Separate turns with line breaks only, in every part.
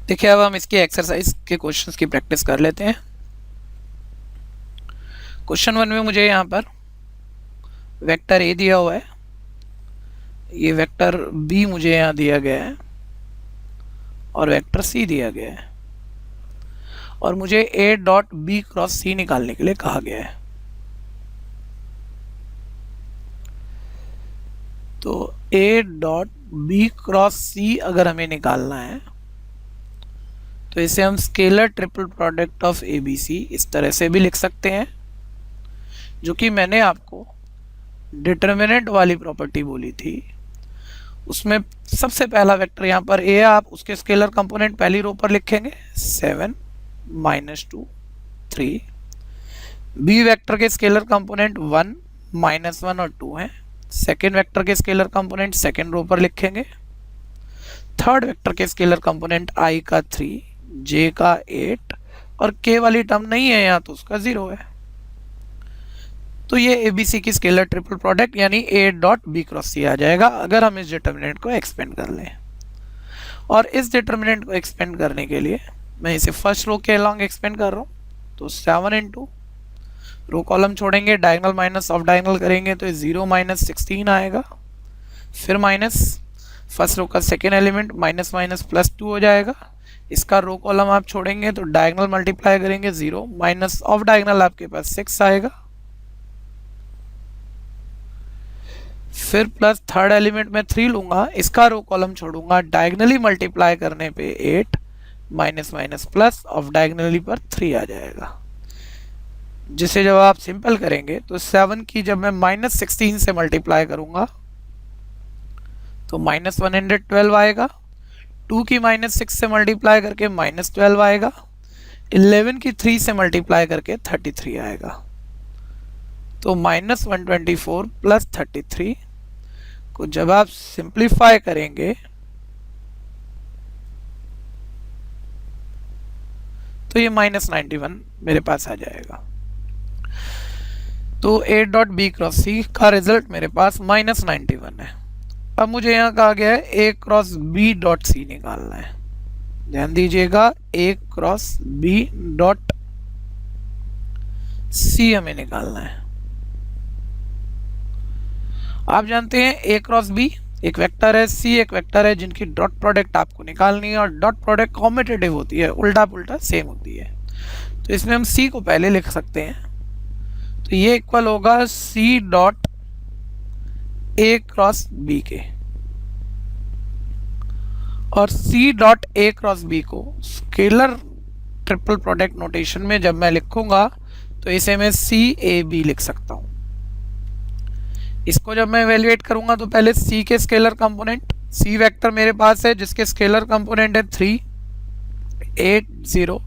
देखिए अब हम इसकी एक्सरसाइज के क्वेश्चंस की प्रैक्टिस कर लेते हैं। क्वेश्चन 1 में मुझे यहाँ पर वेक्टर ए दिया हुआ है, ये वेक्टर बी मुझे यहाँ दिया गया है और वेक्टर सी दिया गया है और मुझे A dot B cross C निकालने के लिए कहा गया है। तो A dot B cross C अगर हमें निकालना है तो इसे हम scalar triple product of A B C इस तरह से भी लिख सकते हैं, जो कि मैंने आपको डिटर्मिनेंट वाली प्रॉपर्टी बोली थी। उसमें सबसे पहला वेक्टर यहाँ पर ए है, आप उसके स्केलर कंपोनेंट पहली रो पर लिखेंगे 7 -2 3। बी वेक्टर के स्केलर कंपोनेंट 1 -1 और 2 हैं। सेकेंड वेक्टर के स्केलर कंपोनेंट सेकेंड रो पर लिखेंगे। थर्ड वेक्टर के स्केलर कंपोनेंट आई का 3, जे का 8 और के वाली टर्म नहीं है यहाँ तो उसका 0 है। तो ये ए बी सी की स्केलर ट्रिपल प्रोडक्ट यानी ए डॉट बी क्रॉस सी आ जाएगा अगर हम इस डिटर्मिनेंट को एक्सपेंड कर लें। और इस डिटर्मिनेंट को एक्सपेंड करने के लिए मैं इसे फर्स्ट रो के अलॉन्ग एक्सपेंड कर रहा हूँ, तो 7 इंटू रो कॉलम छोड़ेंगे, डायगोनल माइनस ऑफ डायगोनल करेंगे तो 0 - 16 आएगा। फिर माइनस फर्स्ट रो का सेकेंड एलिमेंट माइनस माइनस +2 हो जाएगा। इसका रो कॉलम आप छोड़ेंगे तो डायगोनल मल्टीप्लाई करेंगे 0 माइनस ऑफ डायगोनल आपके पास 6 आएगा। फिर प्लस थर्ड एलिमेंट में 3 लूंगा, इसका रो कॉलम छोड़ूंगा, डायगोनली मल्टीप्लाई करने पे 8 minus minus plus of diagonally पर 3 आ जाएगा, जिसे जब आप सिंपल करेंगे तो 7 की जब मैं -16 से मल्टीप्लाई करूंगा तो -112 आएगा। 2 की -6 से मल्टीप्लाई करके -12 आएगा। 11 की 3 से मल्टीप्लाई करके 33 आएगा। तो -124 प्लस 33 को जब आप सिंप्लीफाई करेंगे तो ये -91 मेरे पास आ जाएगा। तो ए डॉट बी क्रॉस सी का रिजल्ट मेरे पास -91 है। अब मुझे यहाँ कहा गया है ए क्रॉस बी डॉट सी निकालना है। ध्यान दीजिएगा, ए क्रॉस बी डॉट सी हमें निकालना है। आप जानते हैं ए क्रॉस बी एक वेक्टर है, सी एक वेक्टर है, जिनकी डॉट प्रोडक्ट आपको निकालनी है और डॉट प्रोडक्ट कॉम्यूटेटिव होती है, उल्टा पुल्टा सेम होती है। तो इसमें हम सी को पहले लिख सकते हैं, तो ये इक्वल होगा C dot A cross B के। और C dot A cross B को स्केलर ट्रिपल प्रोडक्ट नोटेशन में जब मैं लिखूंगा तो इसे मैं सी ए बी लिख सकता हूं। इसको जब मैं इवेल्युएट करूंगा तो पहले सी के स्केलर कंपोनेंट, सी वेक्टर मेरे पास है जिसके स्केलर कंपोनेंट है 3 8 0।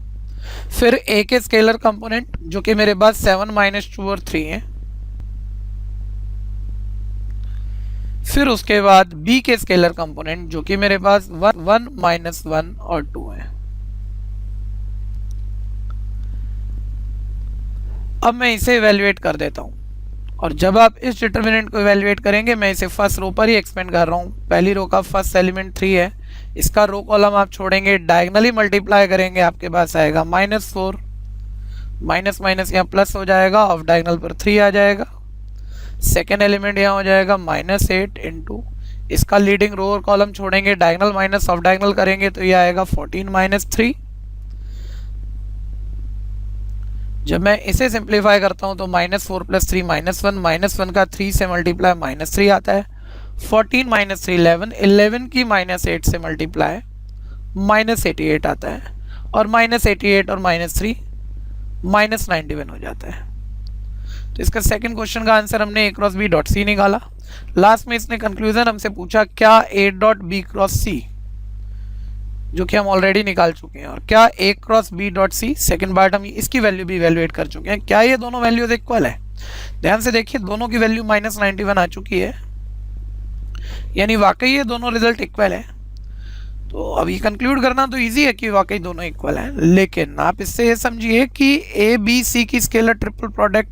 फिर ए के स्केलर कंपोनेंट जो कि मेरे पास 7 -2 और 3 है। फिर उसके बाद बी के स्केलर कंपोनेंट जो कि मेरे पास 1 -1 और 2 है। अब मैं इसे इवेल्युएट कर देता हूं और जब आप इस डिटर्मिनेंट को इवेल्युएट करेंगे, मैं इसे फर्स्ट रो पर ही एक्सपेंड कर रहा हूँ। पहली रो का फर्स्ट एलिमेंट 3 है, इसका रो कॉलम आप छोड़ेंगे, डायगोनली मल्टीप्लाई करेंगे, आपके पास आएगा -4 माइनस माइनस यहाँ प्लस हो जाएगा, ऑफ डायगोनल पर 3 आ जाएगा। सेकेंड एलिमेंट यहाँ हो जाएगा -8 इंटू इसका लीडिंग रो और कॉलम छोड़ेंगे, डायगोनल माइनस ऑफ डायगोनल करेंगे तो ये आएगा 14 - 3। जब मैं इसे सिंप्लीफाई करता हूं तो -4 + 3 -1 -1 का 3 से मल्टीप्लाई -3 आता है। 14 - 3 11, 11 की -8 से मल्टीप्लाई -88 आता है और -88 और -3 -91 हो जाता है। तो इसका सेकंड क्वेश्चन का आंसर हमने A cross B dot C निकाला। लास्ट में इसने कंक्लूजन हमसे पूछा क्या A dot B cross C, जो कि हम ऑलरेडी निकाल चुके हैं, और क्या A cross B dot C second part हम इसकी वैल्यू भी इवेल्युएट कर चुके हैं, क्या ये दोनों वैल्यूज इक्वल है। ध्यान से देखिए, दोनों की वैल्यू -91 आ चुकी है, यानी वाकई ये दोनों रिजल्ट इक्वल है। तो अभी कंक्लूड करना तो इजी है कि वाकई दोनों इक्वल हैं, लेकिन आप इससे ये समझिए कि ए बी सी की स्केलर ट्रिपल प्रोडक्ट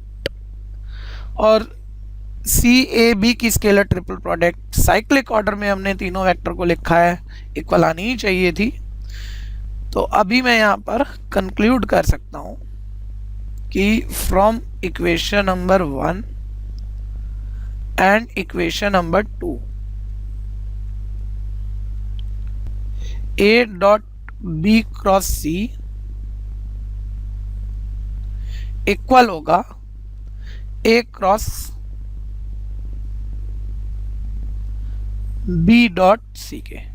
और सी ए बी की scalar triple product cyclic order में हमने तीनों वेक्टर को लिखा है, इक्वल आनी ही चाहिए थी। तो अभी मैं यहाँ पर कंक्लूड कर सकता हूँ कि from equation number 1 and equation number 2 A dot B cross C equal होगा A cross B dot C के।